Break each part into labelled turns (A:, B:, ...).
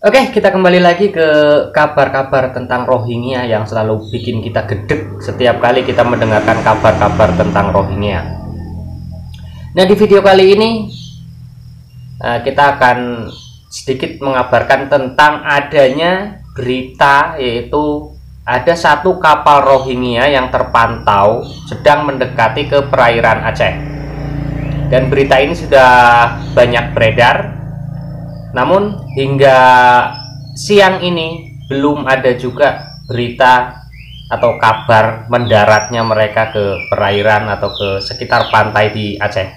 A: Oke, kita kembali lagi ke kabar-kabar tentang Rohingya yang selalu bikin kita gedeg setiap kali kita mendengarkan kabar-kabar tentang Rohingya. Nah, di video kali ini kita akan sedikit mengabarkan tentang adanya berita, yaitu ada satu kapal Rohingya yang terpantau sedang mendekati ke perairan Aceh. Dan berita ini sudah banyak beredar. Namun hingga siang ini belum ada juga berita atau kabar mendaratnya mereka ke perairan atau ke sekitar pantai di Aceh.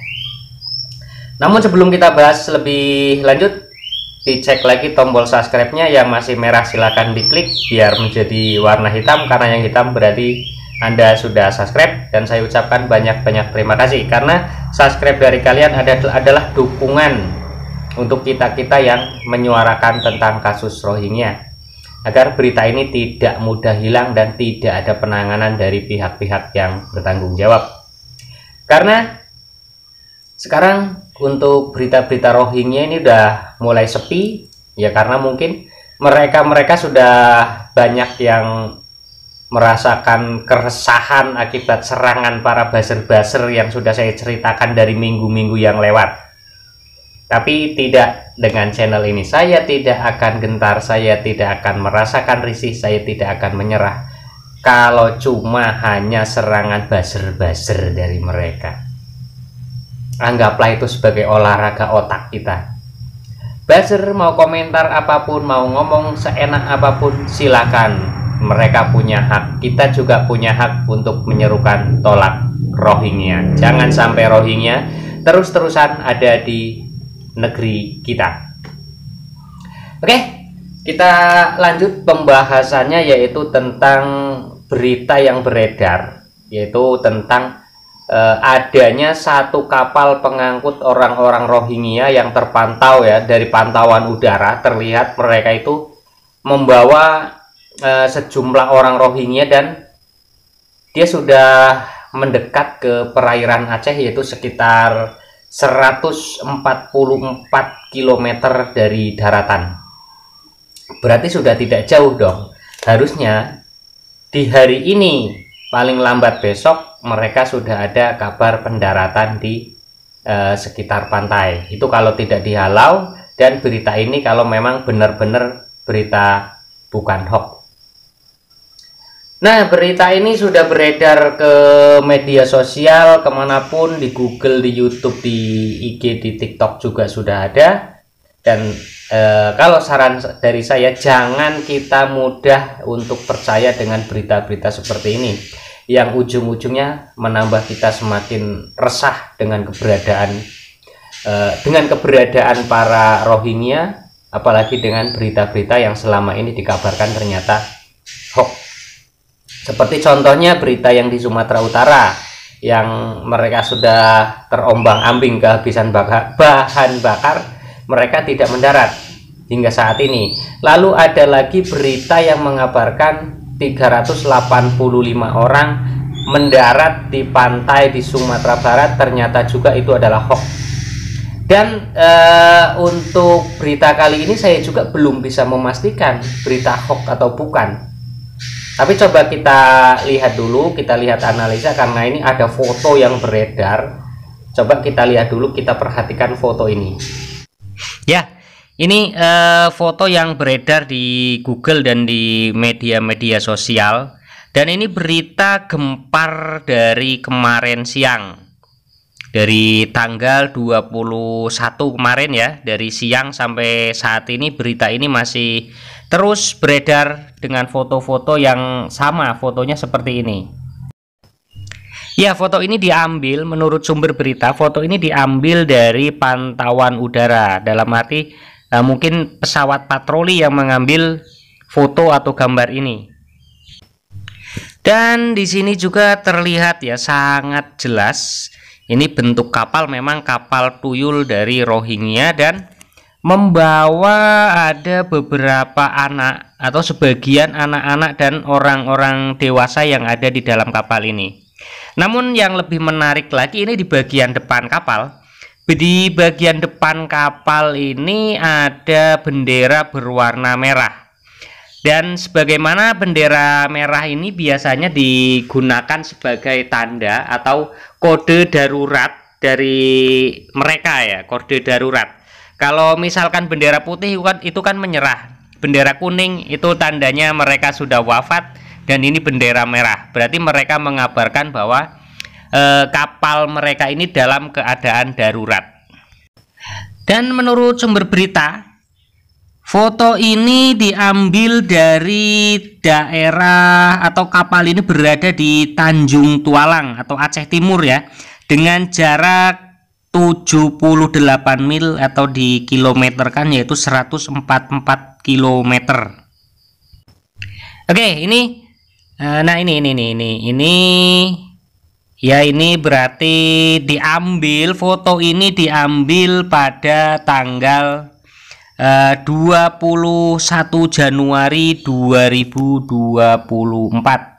A: Namun sebelum kita bahas lebih lanjut, dicek lagi tombol subscribe-nya. Yang masih merah silahkan diklik biar menjadi warna hitam, karena yang hitam berarti Anda sudah subscribe. Dan saya ucapkan banyak-banyak terima kasih, karena subscribe dari kalian adalah dukungan untuk kita-kita yang menyuarakan tentang kasus Rohingya, agar berita ini tidak mudah hilang dan tidak ada penanganan dari pihak-pihak yang bertanggung jawab. Karena sekarang untuk berita-berita Rohingya ini udah mulai sepi, ya karena mungkin mereka sudah banyak yang merasakan keresahan akibat serangan para buzzer-buzzer yang sudah saya ceritakan dari minggu-minggu yang lewat. Tapi tidak dengan channel ini. Saya tidak akan gentar, saya tidak akan merasakan risih, saya tidak akan menyerah kalau cuma hanya serangan buzzer-buzzer dari mereka. Anggaplah itu sebagai olahraga otak kita. Buzzer mau komentar apapun, mau ngomong seenak apapun, silakan. Mereka punya hak, kita juga punya hak untuk menyerukan tolak Rohingya. Jangan sampai Rohingya terus-terusan ada di negeri kita. Oke, kita lanjut pembahasannya, yaitu tentang berita yang beredar, yaitu tentang adanya satu kapal pengangkut orang-orang Rohingya yang terpantau, ya, dari pantauan udara terlihat mereka itu membawa sejumlah orang Rohingya, dan dia sudah mendekat ke perairan Aceh, yaitu sekitar 144 km dari daratan. Berarti sudah tidak jauh dong. Harusnya di hari ini, paling lambat besok, mereka sudah ada kabar pendaratan di sekitar pantai. Itu kalau tidak dihalau, dan berita ini kalau memang benar-benar berita, bukan hoax. Nah, berita ini sudah beredar ke media sosial, kemanapun, di Google, di YouTube, di IG, di TikTok juga sudah ada. Dan kalau saran dari saya, jangan kita mudah untuk percaya dengan berita-berita seperti ini, yang ujung-ujungnya menambah kita semakin resah dengan keberadaan para Rohingya, apalagi dengan berita-berita yang selama ini dikabarkan ternyata hoax. Seperti contohnya berita yang di Sumatera Utara, yang mereka sudah terombang-ambing kehabisan bahan bakar, mereka tidak mendarat hingga saat ini. Lalu ada lagi berita yang mengabarkan 385 orang mendarat di pantai di Sumatera Barat, ternyata juga itu adalah hoax. Dan untuk berita kali ini saya juga belum bisa memastikan berita hoax atau bukan. Tapi coba kita lihat dulu, kita lihat analisa, karena ini ada foto yang beredar. Coba kita lihat dulu, kita perhatikan foto ini. Ya, ini foto yang beredar di Google dan di media-media sosial. Dan ini berita gempar dari kemarin siang. Dari tanggal 21 kemarin, ya, dari siang sampai saat ini berita ini masih terus beredar dengan foto-foto yang sama, fotonya seperti ini. Ya, foto ini diambil menurut sumber berita, foto ini diambil dari pantauan udara, dalam arti mungkin pesawat patroli yang mengambil foto atau gambar ini. Dan di sini juga terlihat, ya, sangat jelas ini bentuk kapal, memang kapal tuyul dari Rohingya, dan membawa ada beberapa anak atau sebagian anak-anak dan orang-orang dewasa yang ada di dalam kapal ini. Namun yang lebih menarik lagi, ini di bagian depan kapal Di bagian depan kapal ini ada bendera berwarna merah. Dan sebagaimana bendera merah ini biasanya digunakan sebagai tanda atau kode darurat dari mereka ya, kode darurat. Kalau misalkan bendera putih itu kan menyerah. Bendera kuning itu tandanya mereka sudah wafat, dan ini bendera merah. Berarti mereka mengabarkan bahwa kapal mereka ini dalam keadaan darurat. Dan menurut sumber berita, foto ini diambil dari daerah atau kapal ini berada di Tanjung Tualang atau Aceh Timur ya, dengan jarak 78 mil atau di kilometer kan, yaitu 144 km. Oke, ini nah ini ya, ini berarti diambil, foto ini diambil pada tanggal 21 Januari 2024,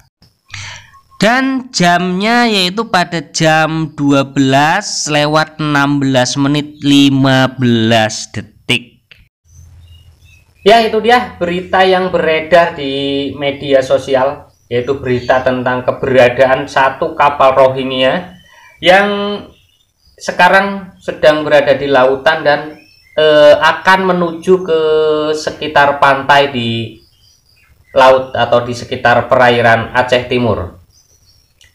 A: dan jamnya yaitu pada jam 12:16 menit 15 detik. Ya, itu dia berita yang beredar di media sosial, yaitu berita tentang keberadaan satu kapal Rohingya yang sekarang sedang berada di lautan dan akan menuju ke sekitar pantai di laut atau di sekitar perairan Aceh Timur.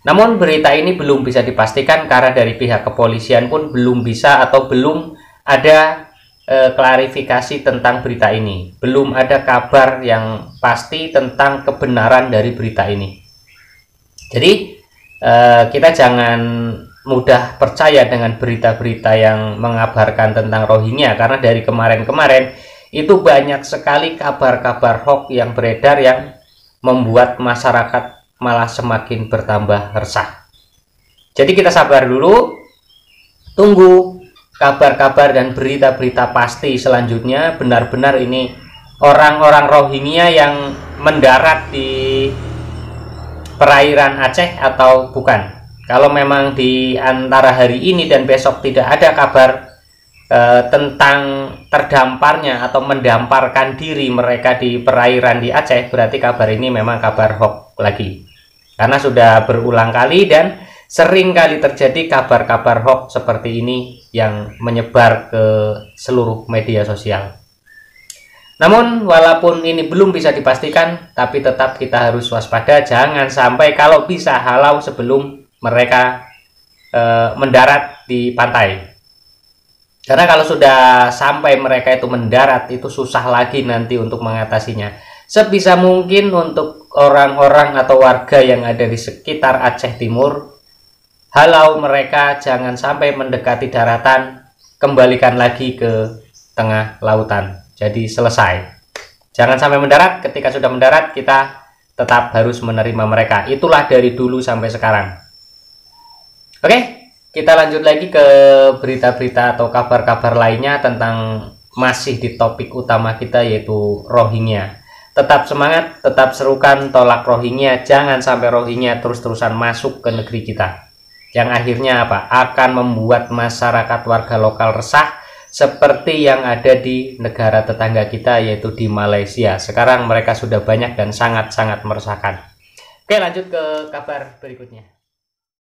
A: Namun berita ini belum bisa dipastikan karena dari pihak kepolisian pun belum bisa atau belum ada klarifikasi tentang berita ini. Belum ada kabar yang pasti tentang kebenaran dari berita ini. Jadi kita jangan mudah percaya dengan berita-berita yang mengabarkan tentang Rohingya, karena dari kemarin-kemarin itu banyak sekali kabar-kabar hoax yang beredar yang membuat masyarakat malah semakin bertambah resah. Jadi kita sabar dulu, tunggu kabar-kabar dan berita-berita pasti selanjutnya, benar-benar ini orang-orang Rohingya yang mendarat di perairan Aceh atau bukan. Kalau memang di antara hari ini dan besok tidak ada kabar tentang terdamparnya atau mendamparkan diri mereka di perairan di Aceh, berarti kabar ini memang kabar hoax lagi. Karena sudah berulang kali dan sering kali terjadi kabar-kabar hoax seperti ini yang menyebar ke seluruh media sosial. Namun walaupun ini belum bisa dipastikan, tapi tetap kita harus waspada, jangan sampai kalau bisa halau sebelum mereka mendarat di pantai. Karena kalau sudah sampai mereka itu mendarat, itu susah lagi nanti untuk mengatasinya. Sebisa mungkin untuk orang-orang atau warga yang ada di sekitar Aceh Timur, halau mereka jangan sampai mendekati daratan, kembalikan lagi ke tengah lautan. Jadi selesai. Jangan sampai mendarat. Ketika sudah mendarat, kita tetap harus menerima mereka. Itulah dari dulu sampai sekarang. Oke, kita lanjut lagi ke berita-berita atau kabar-kabar lainnya tentang masih di topik utama kita, yaitu Rohingya. Tetap semangat, tetap serukan tolak Rohingya. Jangan sampai Rohingya terus-terusan masuk ke negeri kita. Yang akhirnya apa? Akan membuat masyarakat warga lokal resah seperti yang ada di negara tetangga kita, yaitu di Malaysia. Sekarang mereka sudah banyak dan sangat-sangat meresahkan. Oke, lanjut ke kabar berikutnya.